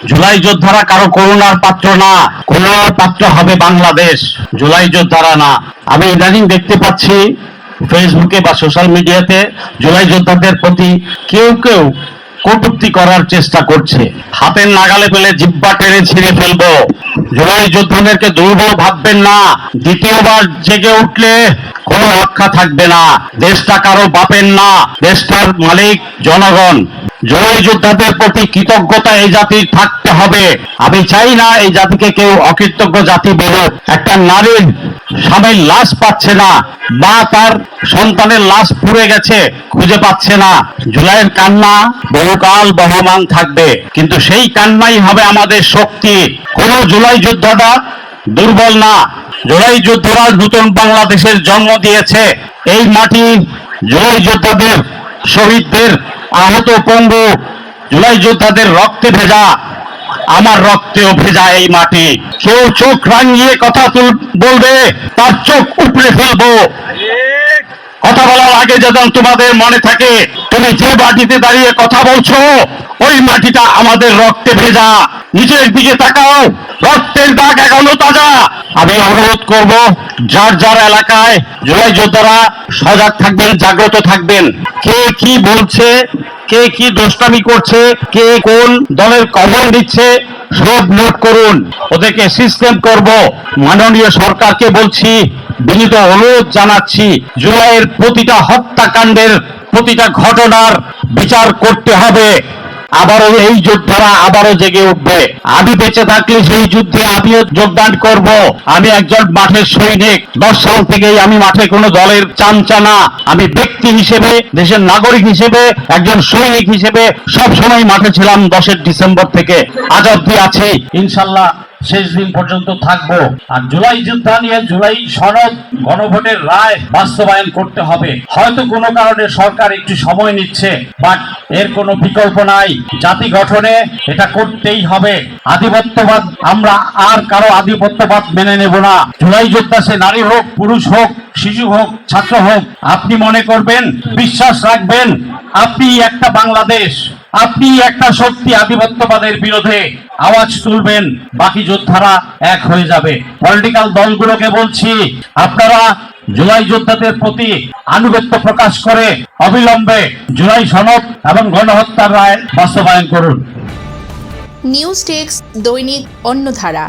জুলাই যোদ্ধারা কারো করুণার পাত্র না, করুণার পাত্র হবে বাংলাদেশ, জুলাই যোদ্ধারা না। আমি ইদানিং দেখতে পাচ্ছি ফেসবুকে বা সোশ্যাল মিডিয়াতে জুলাই যোদ্ধাদের প্রতি কেউ কেউ কটূক্তি করার চেষ্টা করছে। হাতের নাগালে পেলে জিহ্বা টেনে ছিঁড়ে ফেলবো। জুলাই যোদ্ধাদেরকে দুর্বল ভাববেন না, দ্বিতীয়বার জেগে উঠলে কোনো রক্ষা থাকবে না। দেশটা কারো বাপের না, দেশটার মালিক জনগণ। জুলাই যোদ্ধাদের প্রতি কৃতজ্ঞতা এই জাতির থাকতে হবে। আমি চাই না এই জাতিকে কেউ অকৃতজ্ঞ জাতি বেরোক। একটা নারীর স্বামীর লাশ পাচ্ছে না, মা তার সন্তানের লাশ পুড়ে গেছে খুঁজে পাচ্ছে না, জুলাইয়ের কান্না বহুকাল বহমান থাকবে, কিন্তু সেই কান্নাই হবে আমাদের শক্তি। কোন জুলাই যোদ্ধাটা দুর্বল না। জুলাই যোদ্ধারা নতুন বাংলাদেশের জন্ম দিয়েছে। এই মাটি জুলাই যোদ্ধাদের, শহীদদের, আহত পঙ্গু জুলাই যোদ্ধাদের রক্তে ভেজা, আমার রক্তেও ভেজা এই মাটি। কেউ চোখ রাঙিয়ে কথা বলবে, তার চোখ উপড়ে ফেলবো। কথা বলার আগে যেন তোমাদের মনে থাকে, তুমি যে মাটিতে দাঁড়িয়ে কথা বলছো ওই মাটিটা আমাদের রক্তে ভেজা। নিচের দিকে তাকাও, রক্তের দাগ এখনো তাজা। আমি অনুরোধ করব, যার যার এলাকায় জুলাই যোদ্ধারা সজাগ থাকবেন, জাগ্রত থাকবেন। কে কি বলছে, কে কি দুষ্টামি করছে, কে কোন দলের কবর দিচ্ছে সব নোট করুন, ওদেরকে সিস্টেম করব। মাননীয় সরকারকে বলছি, বিনীত অনুরোধ জানাচ্ছি, জুলাইয়ের প্রতিটা হত্যাকাণ্ডের, প্রতিটা ঘটনার বিচার করতে হবে। আবারও এই যোদ্ধারা আবারও জেগে উঠবে। আমি বেঁচে থাকলে সেই যুদ্ধে আমিও যোগদান করব। আমি একজন মাঠের সৈনিক। 10 সাল থেকেই আমি মাঠে কোনো দলের চামচা না। আমি ব্যক্তি হিসেবে, দেশের নাগরিক হিসেবে, একজন সৈনিক হিসেবে সব সময় মাঠে ছিলাম। 10 ডিসেম্বর থেকে আজ অব্দি আছি, ইনশাল্লাহ শেষ দিন পর্যন্ত থাকবো। আর জুলাই যোদ্ধা নিয়ে জুলাই সনদ, গণভোটের রায় বাস্তবায়ন করতে হবে। হয়তো কোনো কারণে সরকার একটু সময় নিচ্ছে, বাট এর কোনো বিকল্প নাই। জাতি গঠনে এটা করতেই হবে। আধিপত্যবাদ, আমরা আর কারো আধিপত্যবাদ মেনে নেব না। জুলাই যোদ্ধা সে নারী হোক, পুরুষ হোক, শিশু হোক, ছাত্র হোক, আপনি মনে করবেন, বিশ্বাস রাখবেন, আপনি একটা বাংলাদেশ, আপনি একটা শক্তি। আধিপত্যবাদের বিরুদ্ধে আওয়াজ তুলবেন, বাকি যোদ্ধারা এক হয়ে যাবে। পলিটিক্যাল দলগুলোকে বলছি, আপনারা জুলাই যোদ্ধাদের প্রতি আনুগত্য প্রকাশ করে অবিলম্বে জুলাই সনদ এবং গণহত্যার রায় বাস্তবায়ন করুন। নিউজ ডেস্ক, দৈনিক অন্যধারা।